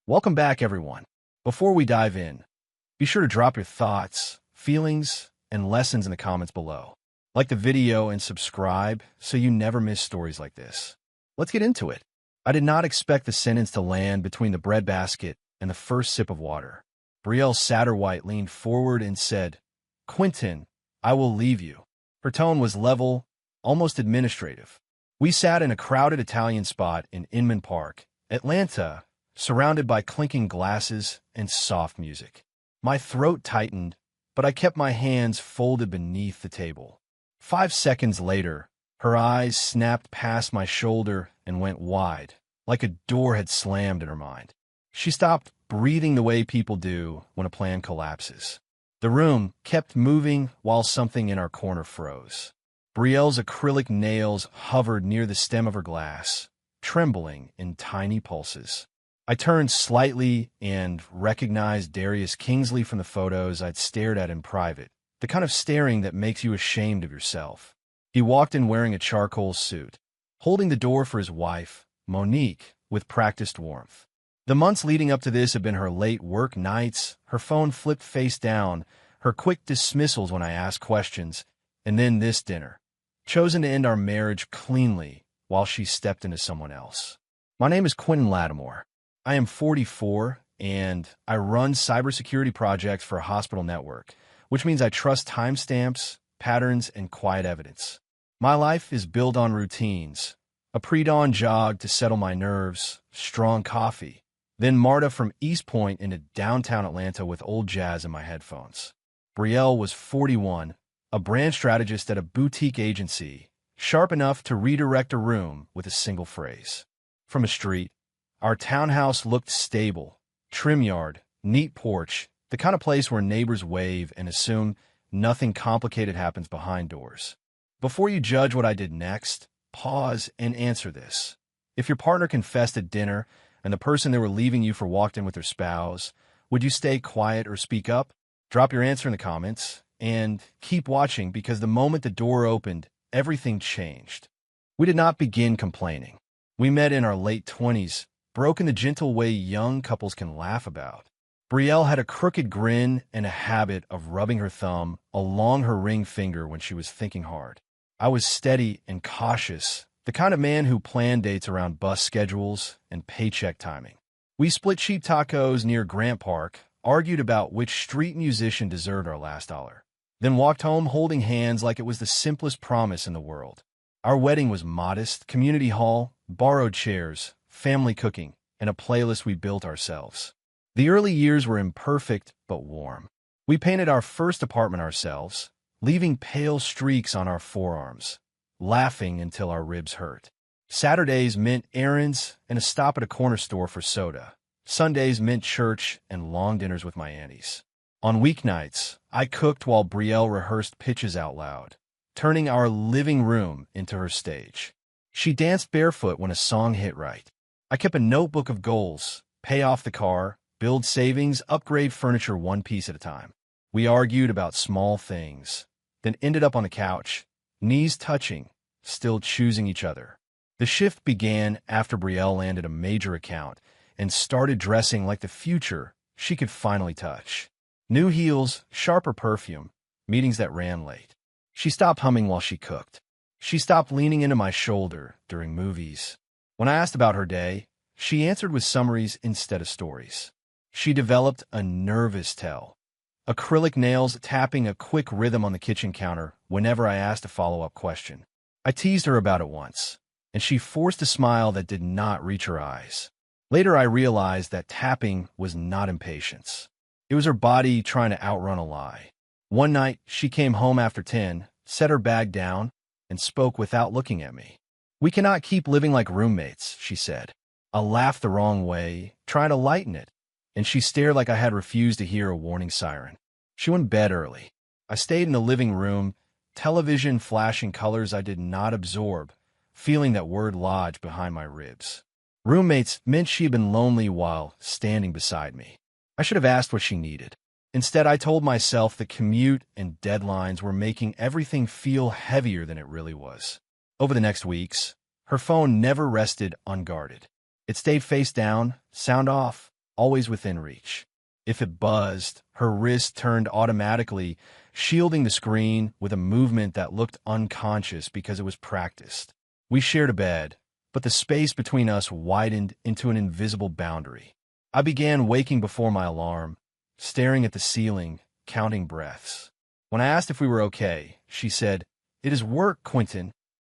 Welcome back, everyone. Before we dive in, be sure to drop your thoughts, feelings, and lessons in the comments below. Like the video and subscribe so you never miss stories like this. Let's get into it. I did not expect the sentence to land between the breadbasket and the first sip of water. Brielle Satterwhite leaned forward and said, "Quentin, I will leave you." Her tone was level, almost administrative. We sat in a crowded Italian spot in Inman Park, Atlanta, surrounded by clinking glasses and soft music. My throat tightened, but I kept my hands folded beneath the table. 5 seconds later, her eyes snapped past my shoulder and went wide, like a door had slammed in her mind. She stopped breathing the way people do when a plan collapses. The room kept moving while something in our corner froze. Brielle's acrylic nails hovered near the stem of her glass, trembling in tiny pulses. I turned slightly and recognized Darius Kingsley from the photos I'd stared at in private, the kind of staring that makes you ashamed of yourself. He walked in wearing a charcoal suit, holding the door for his wife, Monique, with practiced warmth. The months leading up to this had been her late work nights, her phone flipped face down, her quick dismissals when I asked questions, and then this dinner, chosen to end our marriage cleanly while she stepped into someone else. My name is Quentin Lattimore. I am 44, and I run cybersecurity projects for a hospital network, which means I trust timestamps, patterns, and quiet evidence. My life is built on routines, a pre-dawn jog to settle my nerves, strong coffee, then MARTA from East Point into downtown Atlanta with old jazz in my headphones. Brielle was 41, a brand strategist at a boutique agency, sharp enough to redirect a room with a single phrase. From a street, our townhouse looked stable, trim yard, neat porch, the kind of place where neighbors wave and assume nothing complicated happens behind doors. Before you judge what I did next, pause and answer this. If your partner confessed at dinner and the person they were leaving you for walked in with their spouse, would you stay quiet or speak up? Drop your answer in the comments and keep watching, because the moment the door opened, everything changed. We did not begin complaining. We met in our late 20s, broke in the gentle way young couples can laugh about. Brielle had a crooked grin and a habit of rubbing her thumb along her ring finger when she was thinking hard. I was steady and cautious, the kind of man who planned dates around bus schedules and paycheck timing. We split cheap tacos near Grant Park, argued about which street musician deserved our last dollar, then walked home holding hands like it was the simplest promise in the world. Our wedding was modest, community hall, borrowed chairs, family cooking, and a playlist we built ourselves. The early years were imperfect but warm. We painted our first apartment ourselves, leaving pale streaks on our forearms, laughing until our ribs hurt. Saturdays meant errands and a stop at a corner store for soda. Sundays meant church and long dinners with my aunties. On weeknights, I cooked while Brielle rehearsed pitches out loud, turning our living room into her stage. She danced barefoot when a song hit right. I kept a notebook of goals: pay off the car, build savings, upgrade furniture one piece at a time. We argued about small things, then ended up on the couch, knees touching, still choosing each other. The shift began after Brielle landed a major account and started dressing like the future she could finally touch. New heels, sharper perfume, meetings that ran late. She stopped humming while she cooked. She stopped leaning into my shoulder during movies. When I asked about her day, she answered with summaries instead of stories. She developed a nervous tell, acrylic nails tapping a quick rhythm on the kitchen counter whenever I asked a follow-up question. I teased her about it once, and she forced a smile that did not reach her eyes. Later, I realized that tapping was not impatience. It was her body trying to outrun a lie. One night, she came home after 10, set her bag down, and spoke without looking at me. "We cannot keep living like roommates," she said. I laughed the wrong way, trying to lighten it, and she stared like I had refused to hear a warning siren. She went to bed early. I stayed in the living room, television flashing colors I did not absorb, feeling that word lodge behind my ribs. Roommates meant she had been lonely while standing beside me. I should have asked what she needed. Instead, I told myself the commute and deadlines were making everything feel heavier than it really was. Over the next weeks, her phone never rested unguarded. It stayed face down, sound off, always within reach. If it buzzed, her wrist turned automatically, shielding the screen with a movement that looked unconscious because it was practiced. We shared a bed, but the space between us widened into an invisible boundary. I began waking before my alarm, staring at the ceiling, counting breaths. When I asked if we were okay, she said, "It is work, Quentin."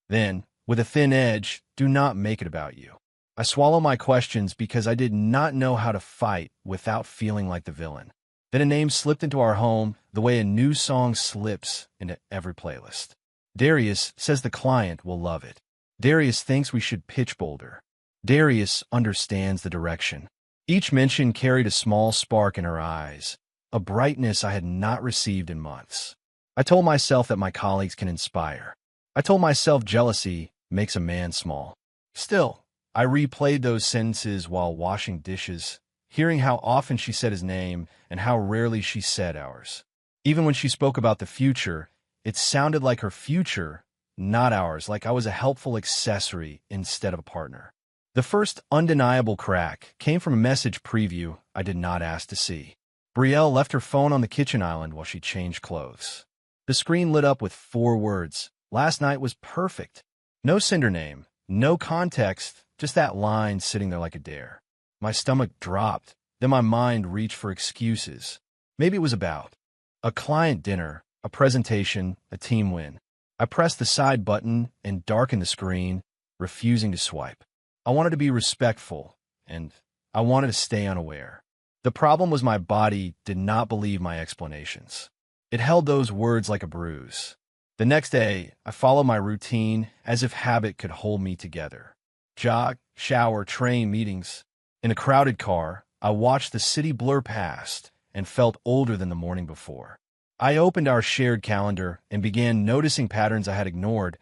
Then, with a thin edge, "Do not make it about you." I swallowed my questions because I did not know how to fight without feeling like the villain. Then a name slipped into our home the way a new song slips into every playlist. Darius says the client will love it. Darius thinks we should pitch bolder. Darius understands the direction. Each mention carried a small spark in her eyes, a brightness I had not received in months. I told myself that my colleagues can inspire. I told myself jealousy makes a man small. Still, I replayed those sentences while washing dishes, hearing how often she said his name and how rarely she said ours. Even when she spoke about the future, it sounded like her future, not ours, like I was a helpful accessory instead of a partner. The first undeniable crack came from a message preview I did not ask to see. Brielle left her phone on the kitchen island while she changed clothes. The screen lit up with 4 words. Last night was perfect. No sender name, no context, just that line sitting there like a dare. My stomach dropped, then my mind reached for excuses. Maybe it was about a client dinner, a presentation, a team win. I pressed the side button and darkened the screen, refusing to swipe. I wanted to be respectful, and I wanted to stay unaware. The problem was my body did not believe my explanations. It held those words like a bruise. The next day, I followed my routine as if habit could hold me together. Jog, shower, train, meetings. In a crowded car, I watched the city blur past and felt older than the morning before. I opened our shared calendar and began noticing patterns I had ignored.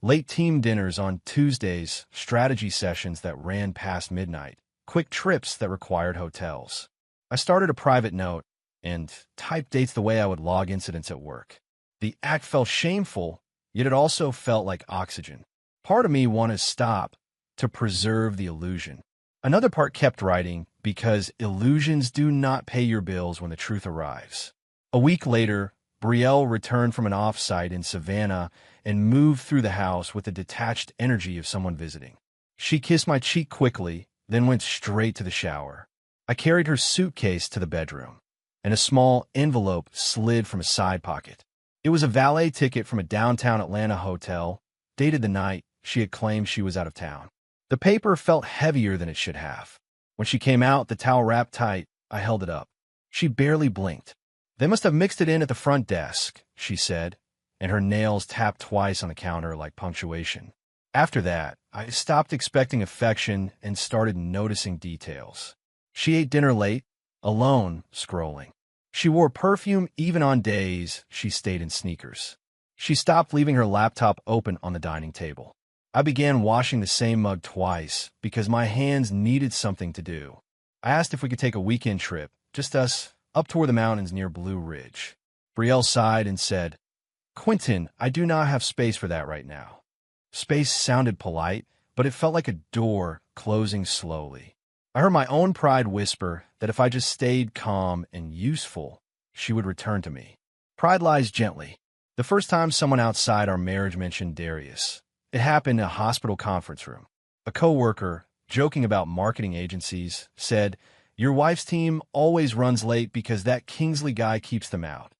Late team dinners on Tuesdays, strategy sessions that ran past midnight, quick trips that required hotels. I started a private note and typed dates the way I would log incidents at work. The act felt shameful, yet it also felt like oxygen. Part of me wanted to stop, to preserve the illusion. Another part kept writing because illusions do not pay your bills when the truth arrives. A week later, Brielle returned from an off-site in Savannah and moved through the house with the detached energy of someone visiting. She kissed my cheek quickly, then went straight to the shower. I carried her suitcase to the bedroom, and a small envelope slid from a side pocket. It was a valet ticket from a downtown Atlanta hotel, dated the night she had claimed she was out of town. The paper felt heavier than it should have. When she came out, the towel wrapped tight, I held it up. She barely blinked. "They must have mixed it in at the front desk," she said, and her nails tapped twice on the counter like punctuation. After that, I stopped expecting affection and started noticing details. She ate dinner late, alone, scrolling. She wore perfume even on days she stayed in sneakers. She stopped leaving her laptop open on the dining table. I began washing the same mug twice because my hands needed something to do. I asked if we could take a weekend trip, just us, up toward the mountains near Blue Ridge. Brielle sighed and said, "Quentin, I do not have space for that right now." Space sounded polite, but it felt like a door closing slowly. I heard my own pride whisper that if I just stayed calm and useful, she would return to me. Pride lies gently. The first time someone outside our marriage mentioned Darius, it happened in a hospital conference room. A coworker, joking about marketing agencies, said, "Your wife's team always runs late because that Kingsley guy keeps them out."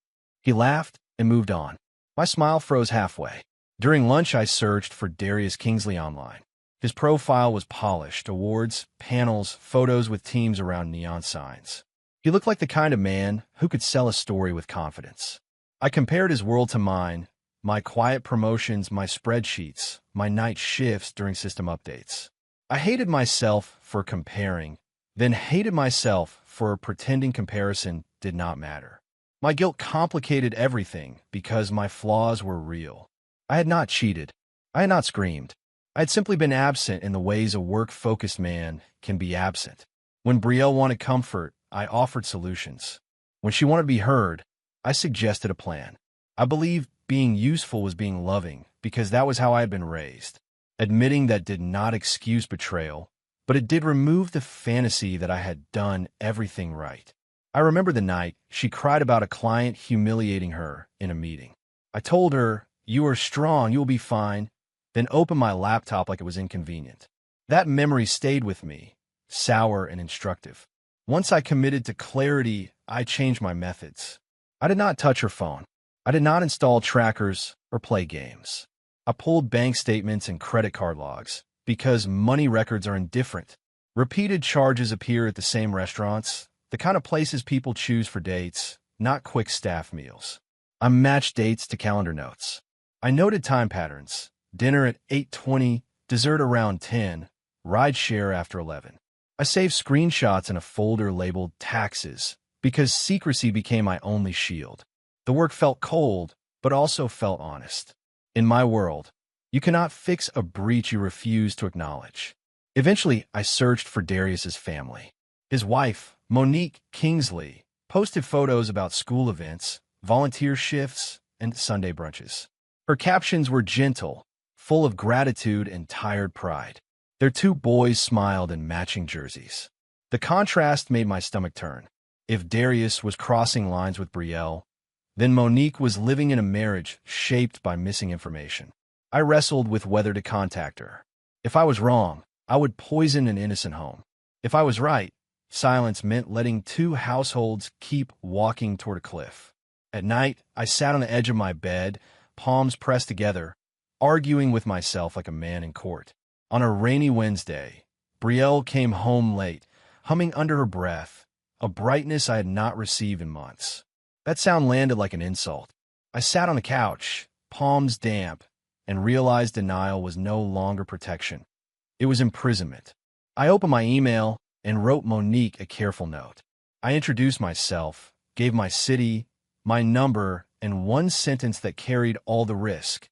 He laughed and moved on. My smile froze halfway. During lunch, I searched for Darius Kingsley online. His profile was polished, awards, panels, photos with teams around neon signs. He looked like the kind of man who could sell a story with confidence. I compared his world to mine, my quiet promotions, my spreadsheets, my night shifts during system updates. I hated myself for comparing, then hated myself for pretending comparison did not matter. My guilt complicated everything because my flaws were real. I had not cheated. I had not screamed. I had simply been absent in the ways a work-focused man can be absent. When Brielle wanted comfort, I offered solutions. When she wanted to be heard, I suggested a plan. I believed being useful was being loving because that was how I had been raised. Admitting that did not excuse betrayal, but it did remove the fantasy that I had done everything right. I remember the night she cried about a client humiliating her in a meeting. I told her, "You are strong, you will be fine," then opened my laptop like it was inconvenient. That memory stayed with me, sour and instructive. Once I committed to clarity, I changed my methods. I did not touch her phone. I did not install trackers or play games. I pulled bank statements and credit card logs because money records are indifferent. Repeated charges appear at the same restaurants, the kind of places people choose for dates, not quick staff meals. I matched dates to calendar notes. I noted time patterns: dinner at 8:20, dessert around 10, ride share after 11. I saved screenshots in a folder labeled taxes because secrecy became my only shield. The work felt cold, but also felt honest. In my world, you cannot fix a breach you refuse to acknowledge. Eventually, I searched for Darius's family. His wife, Monique Kingsley, posted photos about school events, volunteer shifts, and Sunday brunches. Her captions were gentle, full of gratitude and tired pride. Their two boys smiled in matching jerseys. The contrast made my stomach turn. If Darius was crossing lines with Brielle, then Monique was living in a marriage shaped by missing information. I wrestled with whether to contact her. If I was wrong, I would poison an innocent home. If I was right, silence meant letting two households keep walking toward a cliff. At night, I sat on the edge of my bed, palms pressed together, arguing with myself like a man in court. On a rainy Wednesday, Brielle came home late, humming under her breath, a brightness I had not received in months. That sound landed like an insult. I sat on the couch, palms damp, and realized denial was no longer protection. It was imprisonment. I opened my email and wrote Monique a careful note. I introduced myself, gave my city, my number, and one sentence that carried all the risk.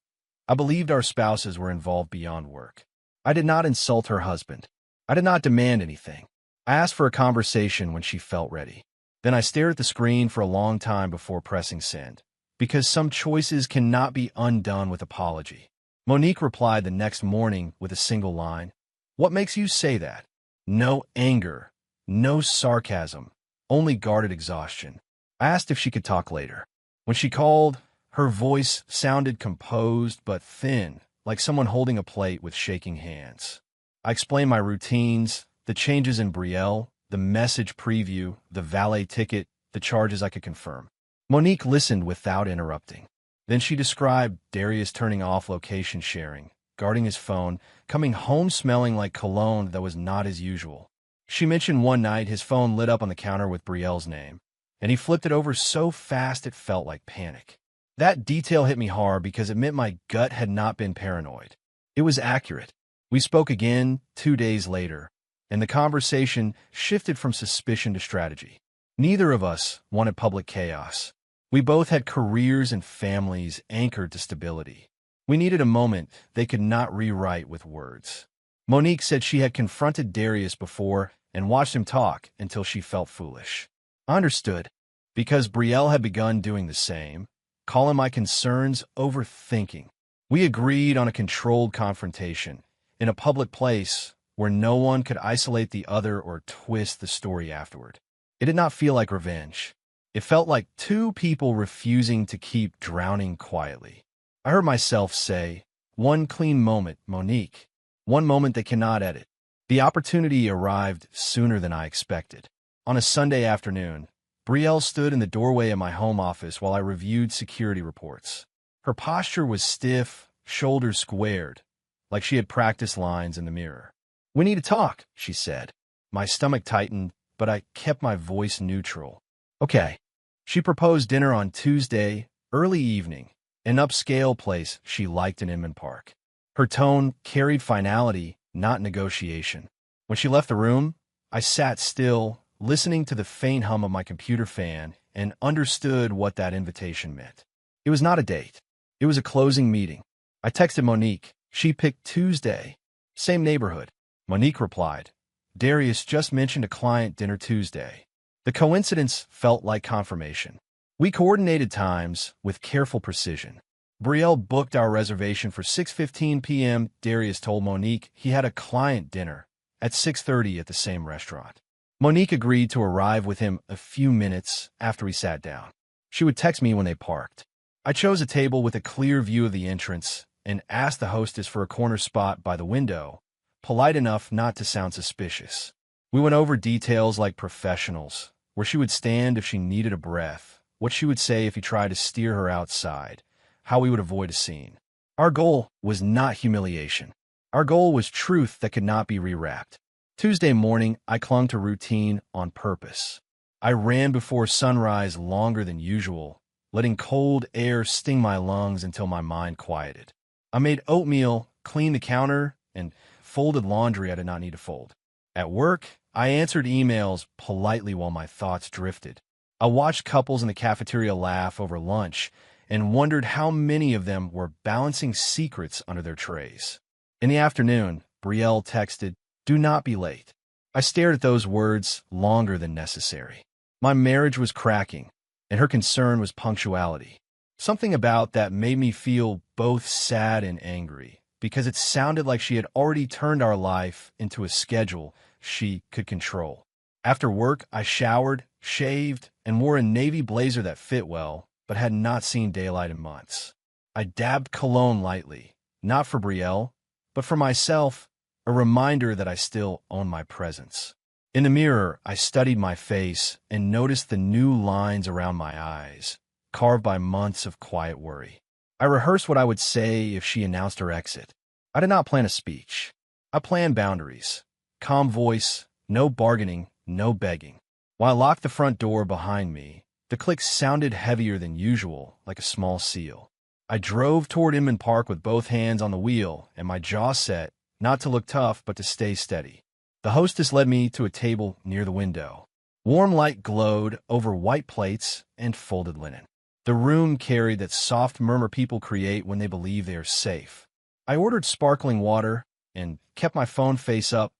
I believed our spouses were involved beyond work. I did not insult her husband. I did not demand anything. I asked for a conversation when she felt ready. Then I stared at the screen for a long time before pressing send, because some choices cannot be undone with apology. Monique replied the next morning with a single line. "What makes you say that?" No anger, no sarcasm, only guarded exhaustion. I asked if she could talk later. When she called, her voice sounded composed but thin, like someone holding a plate with shaking hands. I explained my routines, the changes in Brielle, the message preview, the valet ticket, the charges I could confirm. Monique listened without interrupting. Then she described Darius turning off location sharing, guarding his phone, coming home smelling like cologne that was not as usual. She mentioned one night his phone lit up on the counter with Brielle's name, and he flipped it over so fast it felt like panic. That detail hit me hard because it meant my gut had not been paranoid. It was accurate. We spoke again 2 days later, and the conversation shifted from suspicion to strategy. Neither of us wanted public chaos. We both had careers and families anchored to stability. We needed a moment they could not rewrite with words. Monique said she had confronted Darius before and watched him talk until she felt foolish. I understood, because Brielle had begun doing the same, calling my concerns overthinking. We agreed on a controlled confrontation, in a public place where no one could isolate the other or twist the story afterward. It did not feel like revenge. It felt like two people refusing to keep drowning quietly. I heard myself say, "One clean moment, Monique. One moment they cannot edit." The opportunity arrived sooner than I expected. On a Sunday afternoon, Brielle stood in the doorway of my home office while I reviewed security reports. Her posture was stiff, shoulders squared, like she had practiced lines in the mirror. "We need to talk," she said. My stomach tightened, but I kept my voice neutral. "Okay." She proposed dinner on Tuesday, early evening, an upscale place she liked in Inman Park. Her tone carried finality, not negotiation. When she left the room, I sat still, listening to the faint hum of my computer fan, and understood what that invitation meant. It was not a date. It was a closing meeting. I texted Monique. She picked Tuesday. Same neighborhood. Monique replied, "Darius just mentioned a client dinner Tuesday." The coincidence felt like confirmation. We coordinated times with careful precision. Brielle booked our reservation for 6:15 p.m. Darius told Monique he had a client dinner, at 6:30 at the same restaurant. Monique agreed to arrive with him a few minutes after we sat down. She would text me when they parked. I chose a table with a clear view of the entrance and asked the hostess for a corner spot by the window, polite enough not to sound suspicious. We went over details like professionals, where she would stand if she needed a breath, what she would say if he tried to steer her outside, how we would avoid a scene. Our goal was not humiliation. Our goal was truth that could not be rewrapped. Tuesday morning, I clung to routine on purpose. I ran before sunrise longer than usual, letting cold air sting my lungs until my mind quieted. I made oatmeal, cleaned the counter, and folded laundry I did not need to fold. At work, I answered emails politely while my thoughts drifted. I watched couples in the cafeteria laugh over lunch and wondered how many of them were balancing secrets under their trays. In the afternoon, Brielle texted, "Do not be late." I stared at those words longer than necessary. My marriage was cracking, and her concern was punctuality. Something about that made me feel both sad and angry, because it sounded like she had already turned our life into a schedule she could control. After work, I showered, shaved, and wore a navy blazer that fit well, but had not seen daylight in months. I dabbed cologne lightly, not for Brielle, but for myself, a reminder that I still own my presence. In the mirror, I studied my face and noticed the new lines around my eyes, carved by months of quiet worry. I rehearsed what I would say if she announced her exit. I did not plan a speech. I planned boundaries. Calm voice, no bargaining, no begging. While I locked the front door behind me, the click sounded heavier than usual, like a small seal. I drove toward Inman Park with both hands on the wheel and my jaw set, not to look tough, but to stay steady. The hostess led me to a table near the window. Warm light glowed over white plates and folded linen. The room carried that soft murmur people create when they believe they are safe. I ordered sparkling water and kept my phone face up,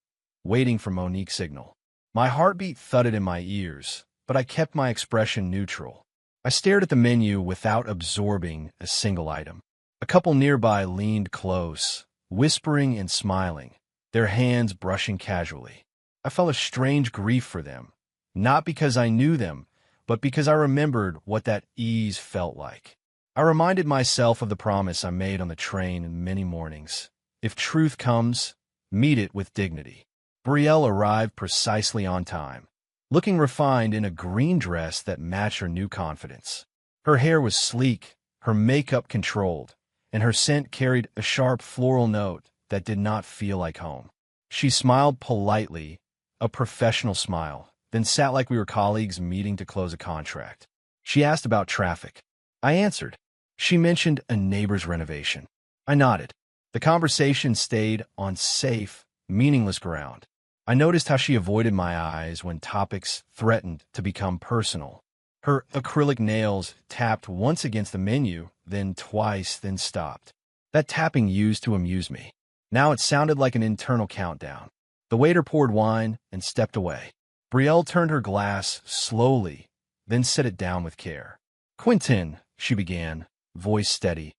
waiting for Monique's signal. My heartbeat thudded in my ears, but I kept my expression neutral. I stared at the menu without absorbing a single item. A couple nearby leaned close, whispering and smiling, their hands brushing casually. I felt a strange grief for them, not because I knew them, but because I remembered what that ease felt like. I reminded myself of the promise I made on the train in many mornings. If truth comes, meet it with dignity. Brielle arrived precisely on time, looking refined in a green dress that matched her new confidence. Her hair was sleek, her makeup controlled, and her scent carried a sharp floral note that did not feel like home. She smiled politely, a professional smile, then sat like we were colleagues meeting to close a contract. She asked about traffic. I answered. She mentioned a neighbor's renovation. I nodded. The conversation stayed on safe, meaningless ground. I noticed how she avoided my eyes when topics threatened to become personal. Her acrylic nails tapped once against the menu, then twice, then stopped. That tapping used to amuse me. Now it sounded like an internal countdown. The waiter poured wine and stepped away. Brielle turned her glass slowly, then set it down with care. "Quentin," she began, voice steady,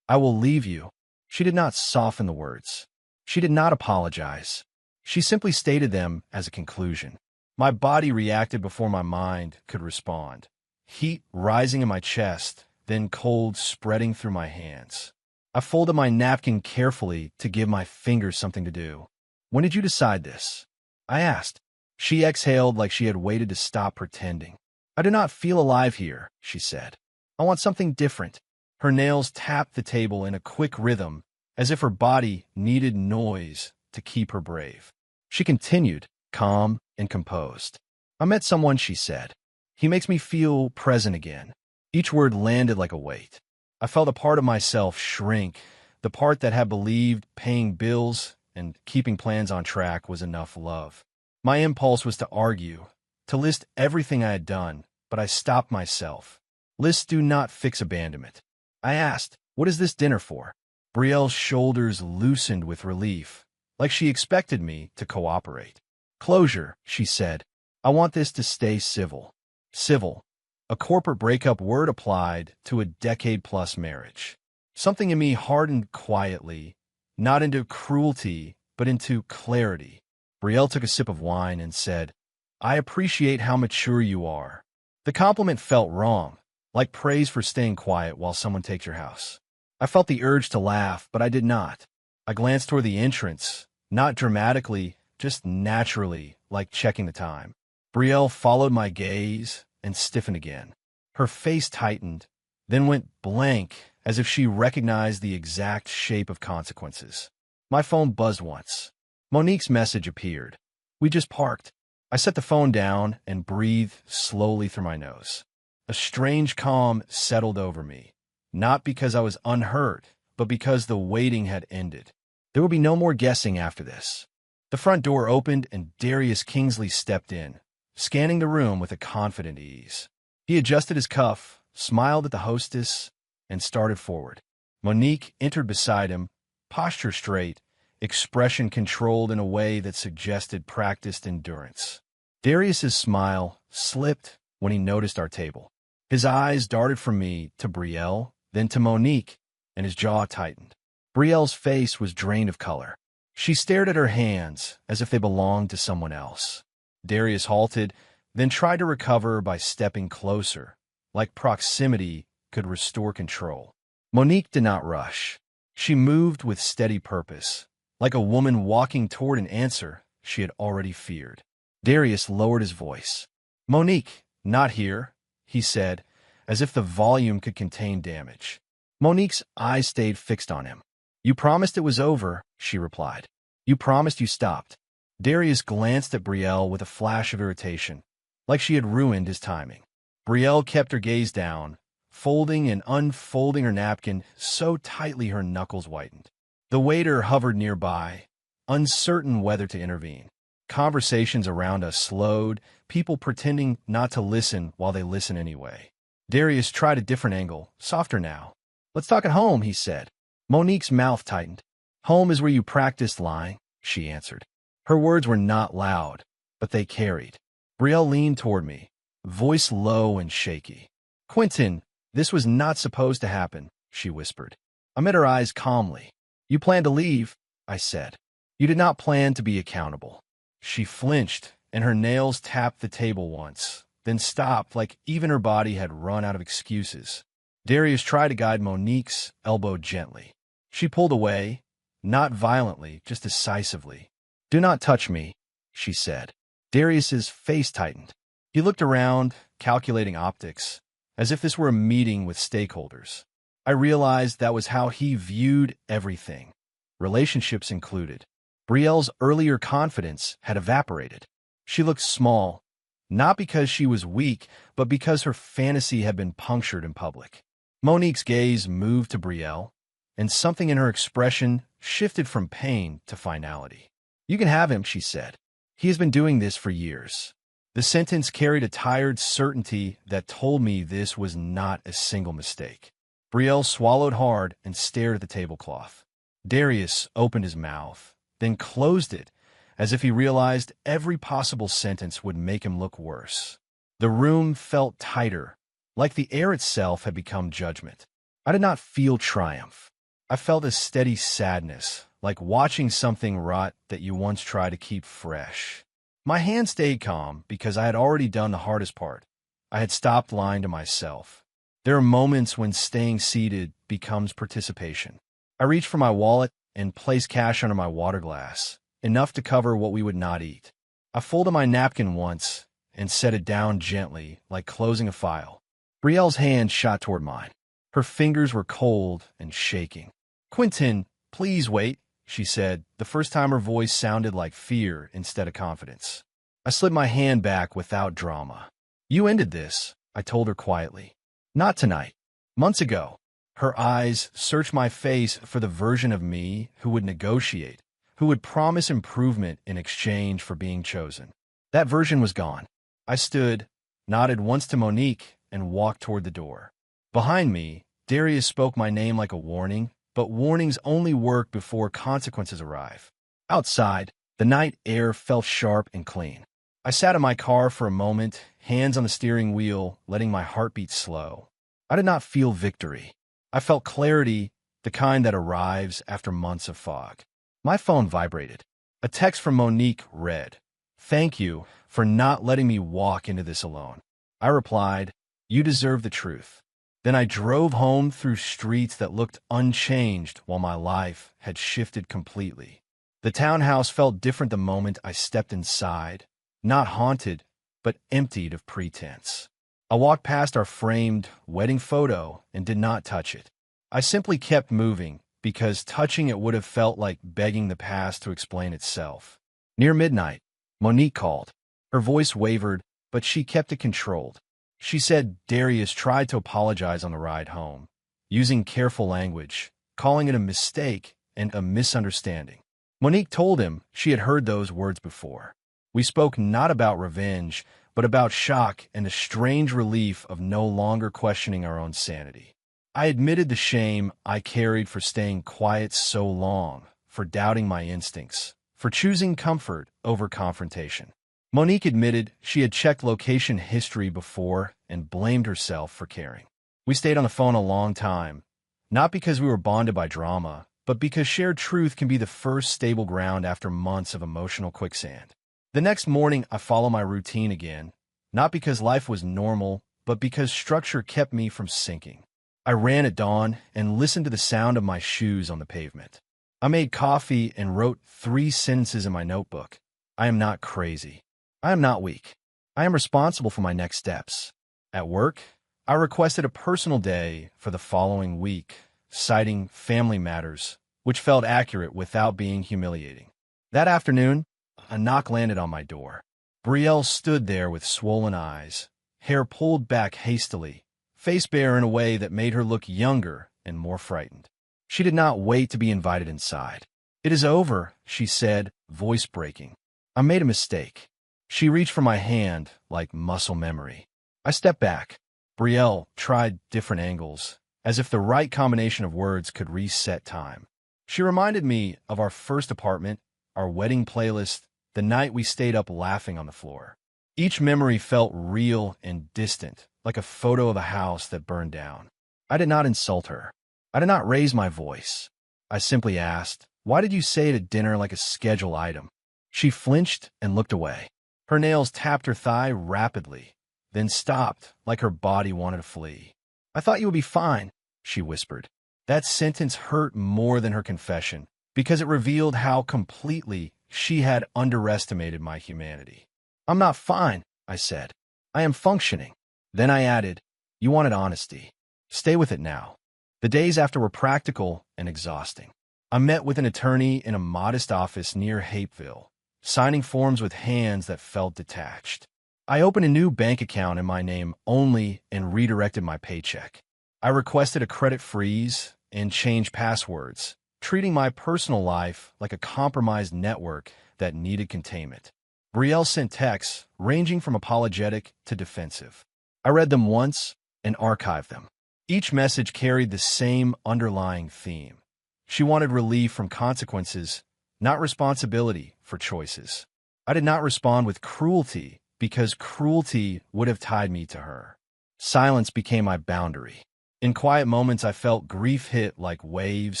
"I will leave you." She did not soften the words. She did not apologize. She simply stated them as a conclusion. My body reacted before my mind could respond. Heat rising in my chest, then cold spreading through my hands. I folded my napkin carefully to give my fingers something to do. "When did you decide this?" I asked. She exhaled like she had waited to stop pretending. "I do not feel alive here," she said. "I want something different." Her nails tapped the table in a quick rhythm, as if her body needed noise to keep her brave. She continued, calm and composed. "I met someone," she said. "He makes me feel present again." Each word landed like a weight. I felt a part of myself shrink, the part that had believed paying bills and keeping plans on track was enough love. My impulse was to argue, to list everything I had done, but I stopped myself. Lists do not fix abandonment. I asked, "What is this dinner for?" Brielle's shoulders loosened with relief, like she expected me to cooperate. "Closure," she said. "I want this to stay civil." Civil, a corporate breakup word applied to a decade-plus marriage. Something in me hardened quietly, not into cruelty, but into clarity. Brielle took a sip of wine and said, "I appreciate how mature you are." The compliment felt wrong, like praise for staying quiet while someone takes your house. I felt the urge to laugh, but I did not. I glanced toward the entrance, not dramatically, just naturally, like checking the time. Brielle followed my gaze and stiffened again. Her face tightened, then went blank, as if she recognized the exact shape of consequences. My phone buzzed once. Monique's message appeared. "We just parked." I set the phone down and breathed slowly through my nose. A strange calm settled over me, not because I was unhurt, but because the waiting had ended. There would be no more guessing after this. The front door opened and Darius Kingsley stepped in, scanning the room with a confident ease. He adjusted his cuff, smiled at the hostess, and started forward. Monique entered beside him, posture straight, expression controlled in a way that suggested practiced endurance. Darius's smile slipped when he noticed our table. His eyes darted from me to Brielle, then to Monique, and his jaw tightened. Brielle's face was drained of color. She stared at her hands as if they belonged to someone else. Darius halted, then tried to recover by stepping closer, like proximity could restore control. Monique did not rush. She moved with steady purpose, like a woman walking toward an answer she had already feared. Darius lowered his voice. "Monique, not here," he said, as if the volume could contain damage. Monique's eyes stayed fixed on him. "You promised it was over," she replied. "You promised you stopped." Darius glanced at Brielle with a flash of irritation, like she had ruined his timing. Brielle kept her gaze down, folding and unfolding her napkin so tightly her knuckles whitened. The waiter hovered nearby, uncertain whether to intervene. Conversations around us slowed, people pretending not to listen while they listen anyway. Darius tried a different angle, softer now. "Let's talk at home," he said. Monique's mouth tightened. "Home is where you practiced lying," she answered. Her words were not loud, but they carried. Brielle leaned toward me, voice low and shaky. "Quentin, this was not supposed to happen," she whispered. I met her eyes calmly. "You plan to leave," I said. "You did not plan to be accountable." She flinched, and her nails tapped the table once, then stopped like even her body had run out of excuses. Darius tried to guide Monique's elbow gently. She pulled away, not violently, just decisively. "Do not touch me," she said. Darius's face tightened. He looked around, calculating optics, as if this were a meeting with stakeholders. I realized that was how he viewed everything, relationships included. Brielle's earlier confidence had evaporated. She looked small, not because she was weak, but because her fantasy had been punctured in public. Monique's gaze moved to Brielle, and something in her expression shifted from pain to finality. "You can have him," she said. "He has been doing this for years." The sentence carried a tired certainty that told me this was not a single mistake. Brielle swallowed hard and stared at the tablecloth. Darius opened his mouth, then closed it, as if he realized every possible sentence would make him look worse. The room felt tighter, like the air itself had become judgment. I did not feel triumph. I felt a steady sadness, like watching something rot that you once tried to keep fresh. My hand stayed calm because I had already done the hardest part. I had stopped lying to myself. There are moments when staying seated becomes participation. I reached for my wallet and placed cash under my water glass, enough to cover what we would not eat. I folded my napkin once and set it down gently, like closing a file. Brielle's hand shot toward mine. Her fingers were cold and shaking. "Quentin, please wait," she said, the first time her voice sounded like fear instead of confidence. I slid my hand back without drama. "You ended this," I told her quietly. "Not tonight. Months ago." Her eyes searched my face for the version of me who would negotiate, who would promise improvement in exchange for being chosen. That version was gone. I stood, nodded once to Monique, and walked toward the door. Behind me, Darius spoke my name like a warning, but warnings only work before consequences arrive. Outside, the night air felt sharp and clean. I sat in my car for a moment, hands on the steering wheel, letting my heartbeat slow. I did not feel victory. I felt clarity, the kind that arrives after months of fog. My phone vibrated. A text from Monique read, "Thank you for not letting me walk into this alone." I replied, "You deserve the truth." Then I drove home through streets that looked unchanged while my life had shifted completely. The townhouse felt different the moment I stepped inside, not haunted, but emptied of pretense. I walked past our framed wedding photo and did not touch it. I simply kept moving because touching it would have felt like begging the past to explain itself. Near midnight, Monique called. Her voice wavered, but she kept it controlled. She said Darius tried to apologize on the ride home, using careful language, calling it a mistake and a misunderstanding. Monique told him she had heard those words before. We spoke not about revenge, but about shock and a strange relief of no longer questioning our own sanity. I admitted the shame I carried for staying quiet so long, for doubting my instincts, for choosing comfort over confrontation. Monique admitted she had checked location history before and blamed herself for caring. We stayed on the phone a long time, not because we were bonded by drama, but because shared truth can be the first stable ground after months of emotional quicksand. The next morning, I followed my routine again, not because life was normal, but because structure kept me from sinking. I ran at dawn and listened to the sound of my shoes on the pavement. I made coffee and wrote 3 sentences in my notebook. I am not crazy. I am not weak. I am responsible for my next steps. At work, I requested a personal day for the following week, citing family matters, which felt accurate without being humiliating. That afternoon, a knock landed on my door. Brielle stood there with swollen eyes, hair pulled back hastily, face bare in a way that made her look younger and more frightened. She did not wait to be invited inside. "It is over," she said, voice breaking. "I made a mistake." She reached for my hand like muscle memory. I stepped back. Brielle tried different angles, as if the right combination of words could reset time. She reminded me of our first apartment, our wedding playlist, the night we stayed up laughing on the floor. Each memory felt real and distant, like a photo of a house that burned down. I did not insult her. I did not raise my voice. I simply asked, "Why did you say it at dinner like a schedule item?" She flinched and looked away. Her nails tapped her thigh rapidly, then stopped like her body wanted to flee. "I thought you would be fine," she whispered. That sentence hurt more than her confession, because it revealed how completely she had underestimated my humanity. "I'm not fine," I said. "I am functioning." Then I added, "You wanted honesty. Stay with it now." The days after were practical and exhausting. I met with an attorney in a modest office near Hapeville, signing forms with hands that felt detached. I opened a new bank account in my name only and redirected my paycheck. I requested a credit freeze and changed passwords, treating my personal life like a compromised network that needed containment. Brielle sent texts ranging from apologetic to defensive. I read them once and archived them. Each message carried the same underlying theme. She wanted relief from consequences, not responsibility for choices. I did not respond with cruelty because cruelty would have tied me to her. Silence became my boundary. In quiet moments, I felt grief hit like waves,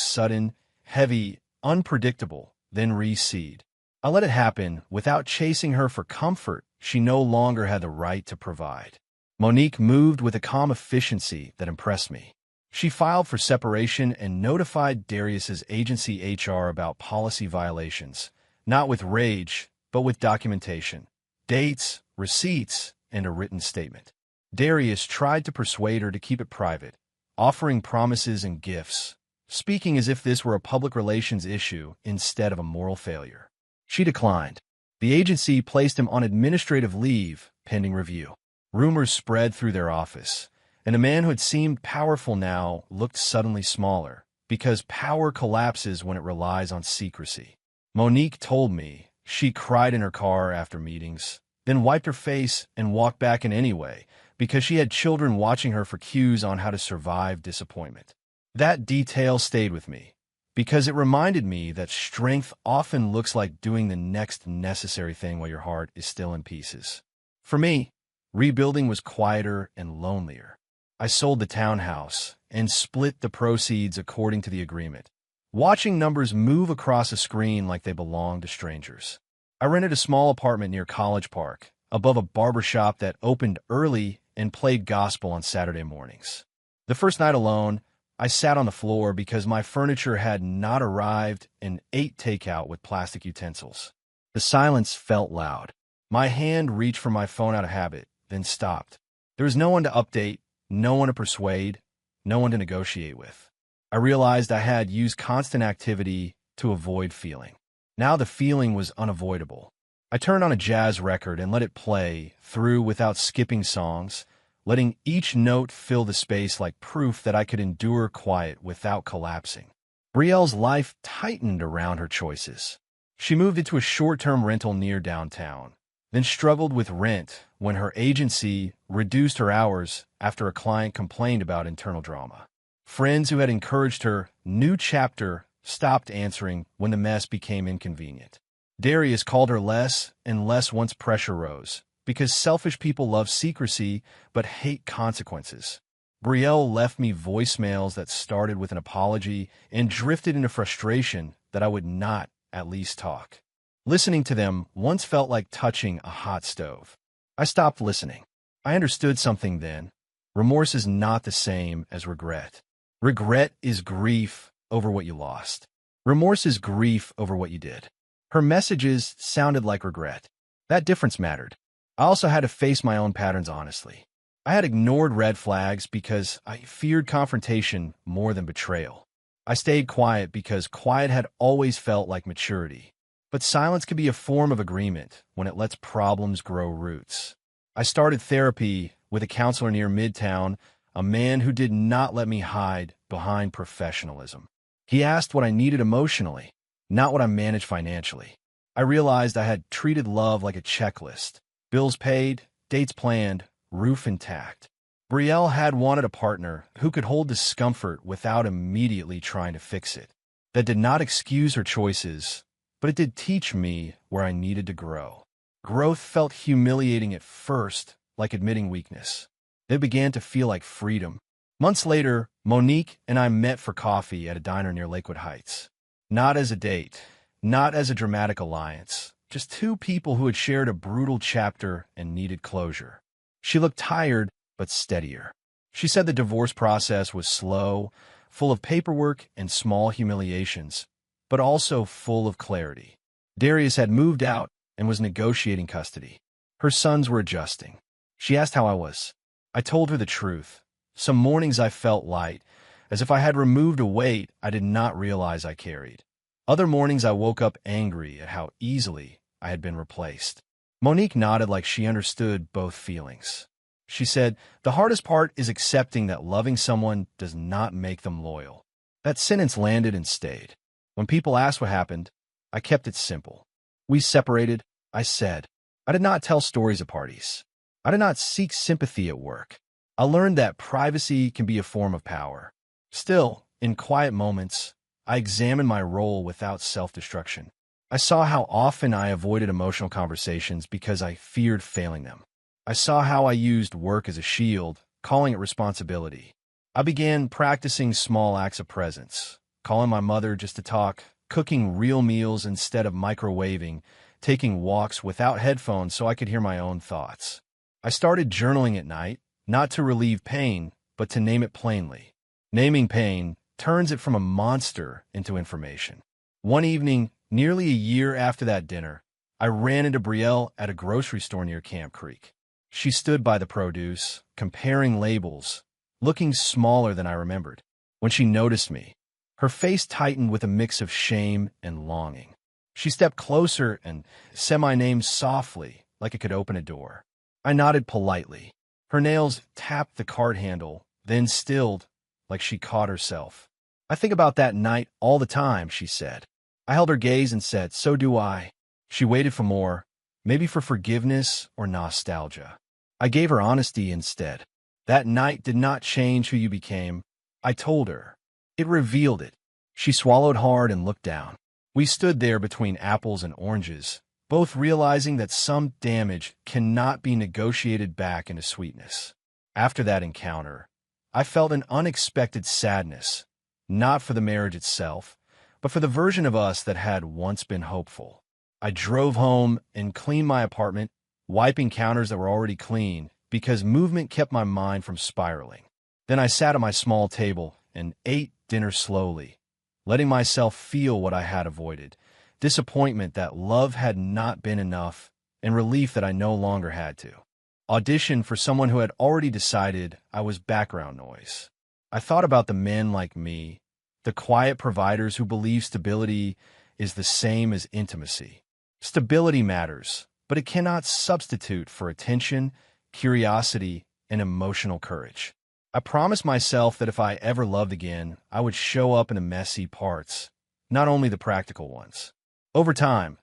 sudden, heavy, unpredictable, then recede. I let it happen without chasing her for comfort she no longer had the right to provide. Monique moved with a calm efficiency that impressed me. She filed for separation and notified Darius's agency HR about policy violations, not with rage, but with documentation, dates, receipts, and a written statement. Darius tried to persuade her to keep it private, offering promises and gifts, speaking as if this were a public relations issue instead of a moral failure. She declined. The agency placed him on administrative leave pending review. Rumors spread through their office, and a man who had seemed powerful now looked suddenly smaller, because power collapses when it relies on secrecy. Monique told me she cried in her car after meetings, then wiped her face and walked back in anyway, because she had children watching her for cues on how to survive disappointment. That detail stayed with me, because it reminded me that strength often looks like doing the next necessary thing while your heart is still in pieces. For me, rebuilding was quieter and lonelier. I sold the townhouse and split the proceeds according to the agreement, watching numbers move across a screen like they belonged to strangers. I rented a small apartment near College Park, above a barber shop that opened early and played gospel on Saturday mornings. The first night alone, I sat on the floor because my furniture had not arrived and ate takeout with plastic utensils. The silence felt loud. My hand reached for my phone out of habit, then stopped. There was no one to update, no one to persuade, no one to negotiate with. I realized I had used constant activity to avoid feeling. Now the feeling was unavoidable. I turned on a jazz record and let it play through without skipping songs, letting each note fill the space like proof that I could endure quiet without collapsing. Brielle's life tightened around her choices. She moved into a short-term rental near downtown, then struggled with rent when her agency reduced her hours after a client complained about internal drama. Friends who had encouraged her new chapter stopped answering when the mess became inconvenient. Darius called her less and less once pressure rose, because selfish people love secrecy but hate consequences. Brielle left me voicemails that started with an apology and drifted into frustration that I would not at least talk. Listening to them once felt like touching a hot stove. I stopped listening. I understood something then. Remorse is not the same as regret. Regret is grief over what you lost. Remorse is grief over what you did. Her messages sounded like regret. That difference mattered. I also had to face my own patterns honestly. I had ignored red flags because I feared confrontation more than betrayal. I stayed quiet because quiet had always felt like maturity. But silence can be a form of agreement when it lets problems grow roots. I started therapy with a counselor near Midtown, a man who did not let me hide behind professionalism. He asked what I needed emotionally, not what I managed financially. I realized I had treated love like a checklist. Bills paid, dates planned, roof intact. Brielle had wanted a partner who could hold discomfort without immediately trying to fix it. That did not excuse her choices, but it did teach me where I needed to grow. Growth felt humiliating at first, like admitting weakness. It began to feel like freedom. Months later, Monique and I met for coffee at a diner near Lakewood Heights. Not as a date, not as a dramatic alliance, just two people who had shared a brutal chapter and needed closure. She looked tired, but steadier. She said the divorce process was slow, full of paperwork and small humiliations, but also full of clarity. Darius had moved out and was negotiating custody. Her sons were adjusting. She asked how I was. I told her the truth. Some mornings I felt light, as if I had removed a weight I did not realize I carried. Other mornings I woke up angry at how easily I had been replaced. Monique nodded like she understood both feelings. She said, "The hardest part is accepting that loving someone does not make them loyal." That sentence landed and stayed. When people asked what happened, I kept it simple. We separated, I said. I did not tell stories at parties. I did not seek sympathy at work. I learned that privacy can be a form of power. Still, in quiet moments, I examined my role without self-destruction. I saw how often I avoided emotional conversations because I feared failing them. I saw how I used work as a shield, calling it responsibility. I began practicing small acts of presence, calling my mother just to talk, cooking real meals instead of microwaving, taking walks without headphones so I could hear my own thoughts. I started journaling at night, not to relieve pain, but to name it plainly. Naming pain turns it from a monster into information. One evening, nearly a year after that dinner, I ran into Brielle at a grocery store near Camp Creek. She stood by the produce, comparing labels, looking smaller than I remembered. When she noticed me, her face tightened with a mix of shame and longing. She stepped closer and said my name softly, like it could open a door. I nodded politely. Her nails tapped the cart handle, then stilled, like she caught herself. "I think about that night all the time," she said. I held her gaze and said, "So do I." She waited for more, maybe for forgiveness or nostalgia. I gave her honesty instead. That night did not change who you became. I told her. It revealed it. She swallowed hard and looked down. We stood there between apples and oranges, both realizing that some damage cannot be negotiated back into sweetness. After that encounter, I felt an unexpected sadness, not for the marriage itself, but for the version of us that had once been hopeful. I drove home and cleaned my apartment, wiping counters that were already clean, because movement kept my mind from spiraling. Then I sat at my small table and ate dinner slowly, letting myself feel what I had avoided: disappointment that love had not been enough, and relief that I no longer had to audition for someone who had already decided I was background noise. I thought about the men like me, the quiet providers who believe stability is the same as intimacy. Stability matters, but it cannot substitute for attention, curiosity, and emotional courage. I promised myself that if I ever loved again, I would show up in the messy parts, not only the practical ones. Over time,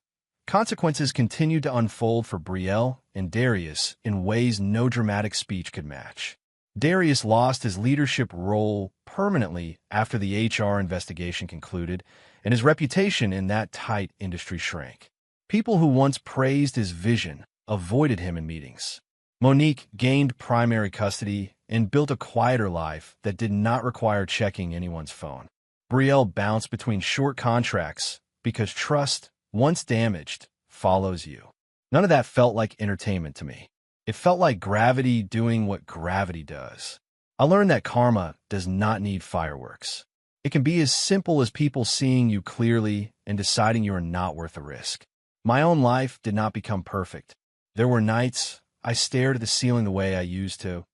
consequences continued to unfold for Brielle and Darius in ways no dramatic speech could match. Darius lost his leadership role permanently after the HR investigation concluded, and his reputation in that tight industry shrank. People who once praised his vision avoided him in meetings. Monique gained primary custody and built a quieter life that did not require checking anyone's phone. Brielle bounced between short contracts because trust, once damaged, follows you. None of that felt like entertainment to me. It felt like gravity doing what gravity does. I learned that karma does not need fireworks. It can be as simple as people seeing you clearly and deciding you are not worth the risk. My own life did not become perfect. There were nights I stared at the ceiling the way I used to.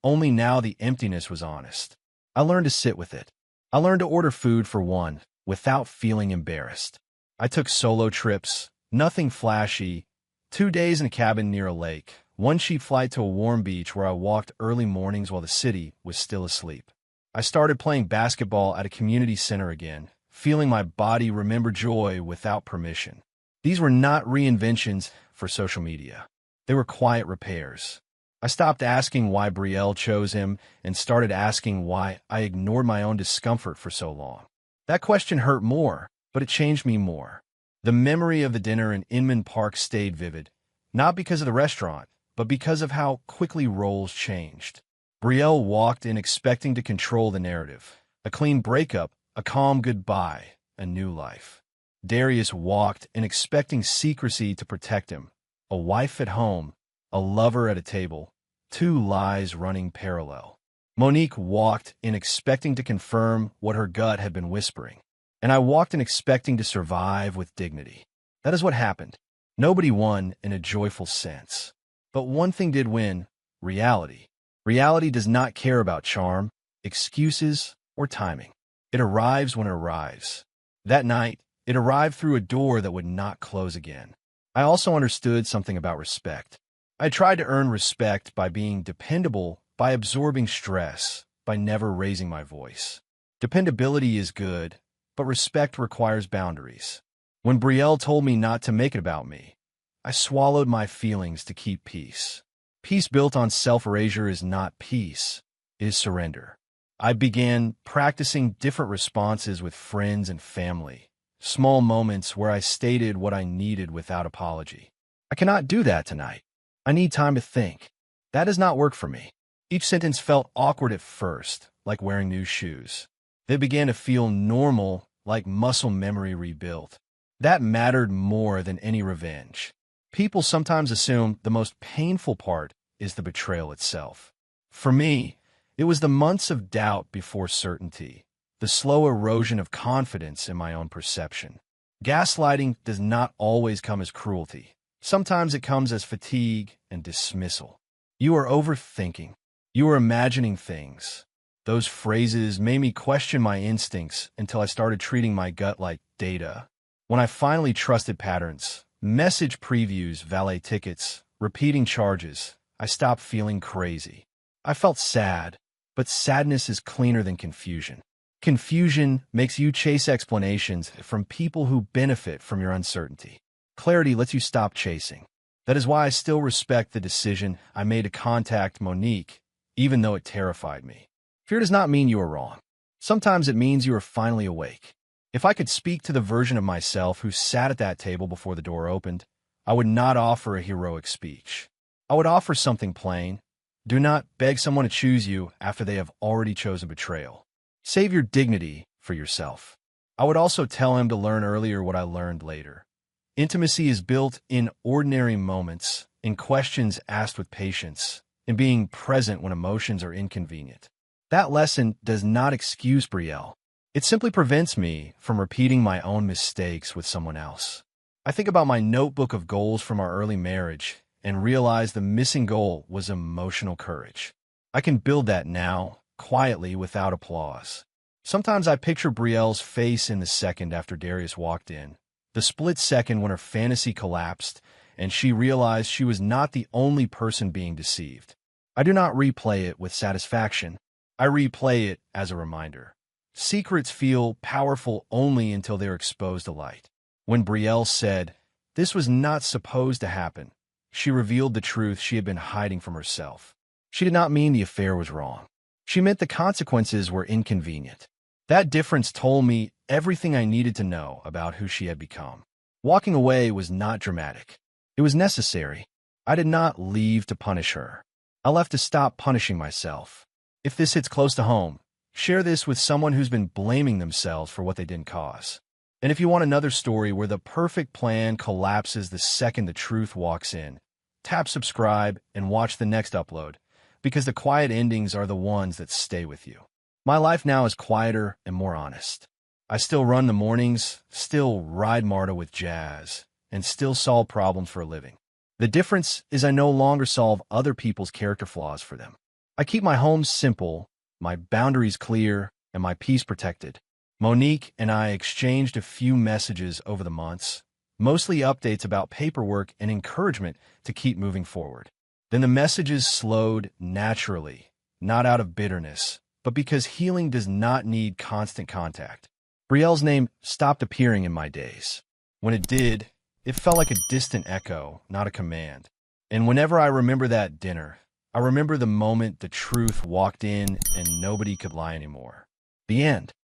Only now the emptiness was honest. I learned to sit with it. I learned to order food for one without feeling embarrassed. I took solo trips, nothing flashy, 2 days in a cabin near a lake, one cheap flight to a warm beach where I walked early mornings while the city was still asleep. I started playing basketball at a community center again, feeling my body remember joy without permission. These were not reinventions for social media. They were quiet repairs. I stopped asking why Brielle chose him and started asking why I ignored my own discomfort for so long. That question hurt more, but it changed me more. The memory of the dinner in Inman Park stayed vivid, not because of the restaurant, but because of how quickly roles changed. Brielle walked in expecting to control the narrative. A clean breakup, a calm goodbye, a new life. Darius walked in expecting secrecy to protect him. A wife at home, a lover at a table, 2 lies running parallel. Monique walked in expecting to confirm what her gut had been whispering. And I walked in expecting to survive with dignity. That is what happened. Nobody won in a joyful sense. But one thing did win: reality. Reality does not care about charm, excuses, or timing. It arrives when it arrives. That night, it arrived through a door that would not close again. I also understood something about respect. I tried to earn respect by being dependable, by absorbing stress, by never raising my voice. Dependability is good, but respect requires boundaries. When Brielle told me not to make it about me, I swallowed my feelings to keep peace. Peace built on self-erasure is not peace, it is surrender. I began practicing different responses with friends and family, small moments where I stated what I needed without apology. I cannot do that tonight. I need time to think. That does not work for me. Each sentence felt awkward at first, like wearing new shoes. They began to feel normal, like muscle memory rebuilt. That mattered more than any revenge. People sometimes assume the most painful part is the betrayal itself. For me, it was the months of doubt before certainty, the slow erosion of confidence in my own perception. Gaslighting does not always come as cruelty. Sometimes it comes as fatigue and dismissal. You are overthinking. You are imagining things. Those phrases made me question my instincts until I started treating my gut like data. When I finally trusted patterns, message previews, valet tickets, repeating charges, I stopped feeling crazy. I felt sad, but sadness is cleaner than confusion. Confusion makes you chase explanations from people who benefit from your uncertainty. Clarity lets you stop chasing. That is why I still respect the decision I made to contact Monique, even though it terrified me. Fear does not mean you are wrong. Sometimes it means you are finally awake. If I could speak to the version of myself who sat at that table before the door opened, I would not offer a heroic speech. I would offer something plain. Do not beg someone to choose you after they have already chosen betrayal. Save your dignity for yourself. I would also tell him to learn earlier what I learned later. Intimacy is built in ordinary moments, in questions asked with patience, in being present when emotions are inconvenient. That lesson does not excuse Brielle. It simply prevents me from repeating my own mistakes with someone else. I think about my notebook of goals from our early marriage and realize the missing goal was emotional courage. I can build that now, quietly, without applause. Sometimes I picture Brielle's face in the second after Darius walked in, the split second when her fantasy collapsed and she realized she was not the only person being deceived. I do not replay it with satisfaction. I replay it as a reminder. Secrets feel powerful only until they're exposed to light. When Brielle said, "This was not supposed to happen," she revealed the truth she had been hiding from herself. She did not mean the affair was wrong. She meant the consequences were inconvenient. That difference told me everything I needed to know about who she had become. Walking away was not dramatic. It was necessary. I did not leave to punish her. I left to stop punishing myself. If this hits close to home, share this with someone who's been blaming themselves for what they didn't cause. And if you want another story where the perfect plan collapses the second the truth walks in, tap subscribe and watch the next upload, because the quiet endings are the ones that stay with you. My life now is quieter and more honest. I still run the mornings, still ride Marta with Jazz, and still solve problems for a living. The difference is I no longer solve other people's character flaws for them. I keep my home simple, my boundaries clear, and my peace protected. Monique and I exchanged a few messages over the months, mostly updates about paperwork and encouragement to keep moving forward. Then the messages slowed naturally, not out of bitterness, but because healing does not need constant contact. Brielle's name stopped appearing in my days. When it did, it felt like a distant echo, not a command. And whenever I remember that dinner, I remember the moment the truth walked in and nobody could lie anymore. The end.